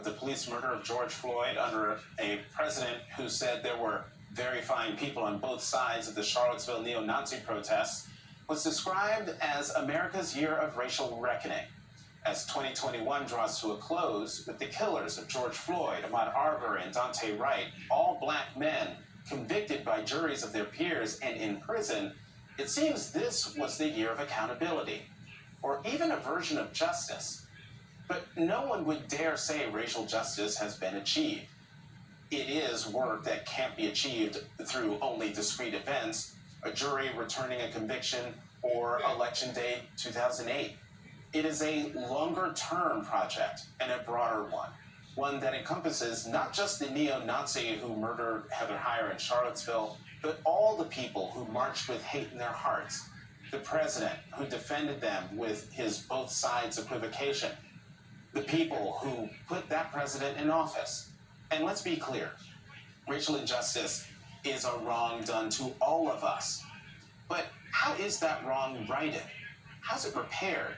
the police murder of George Floyd under a president who said there were very fine people on both sides of the Charlottesville neo-Nazi protests, was described as America's year of racial reckoning. As 2021 draws to a close, with the killers of George Floyd, Ahmaud Arbery, and Daunte Wright, all black men convicted by juries of their peers and in prison, it seems this was the year of accountability, or even a version of justice. But no one would dare say racial justice has been achieved. It is work that can't be achieved through only discrete events, a jury returning a conviction, or Election Day 2008. It is a longer-term project and a broader one that encompasses not just the neo-Nazi who murdered Heather Heyer in Charlottesville, but all the people who marched with hate in their hearts, the president who defended them with his both sides equivocation, the people who put that president in office. And let's be clear, racial injustice is a wrong done to all of us. But how is that wrong righted? How's it repaired?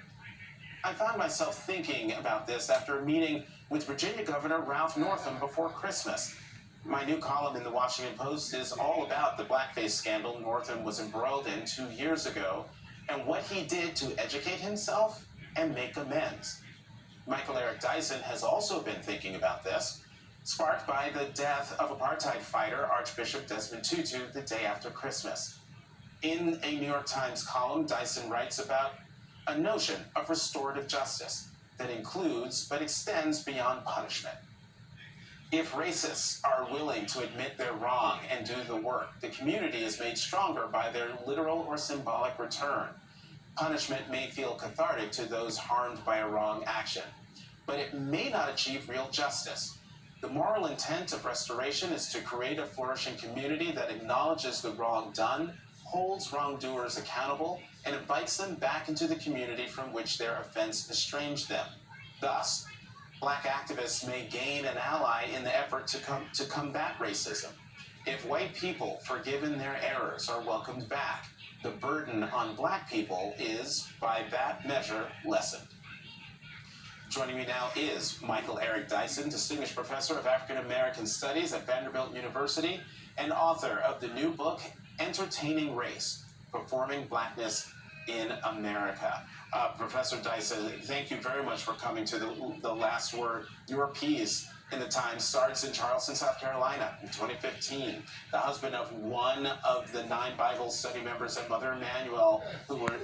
I found myself thinking about this after a meeting with Virginia Governor Ralph Northam before Christmas. My new column in the Washington Post is all about the blackface scandal Northam was embroiled in 2 years ago and what he did to educate himself and make amends. Michael Eric Dyson has also been thinking about this, sparked by the death of apartheid fighter Archbishop Desmond Tutu the day after Christmas. In a New York Times column, Dyson writes about a notion of restorative justice that includes but extends beyond punishment. If racists are willing to admit they're wrong and do the work, the community is made stronger by their literal or symbolic return. Punishment may feel cathartic to those harmed by a wrong action, but it may not achieve real justice. The moral intent of restoration is to create a flourishing community that acknowledges the wrong done, holds wrongdoers accountable, and invites them back into the community from which their offense estranged them. Thus, black activists may gain an ally in the effort to combat racism. If white people forgiven their errors are welcomed back, the burden on black people is, by that measure, lessened. Joining me now is Michael Eric Dyson, Distinguished Professor of African American Studies at Vanderbilt University and author of the new book, Entertaining Race, Performing Blackness in America. Professor Dyson, thank you very much for coming to the Last Word. Your piece in the Times starts in Charleston, South Carolina in 2015. The husband of one of the 9 Bible study members at Mother Emanuel who were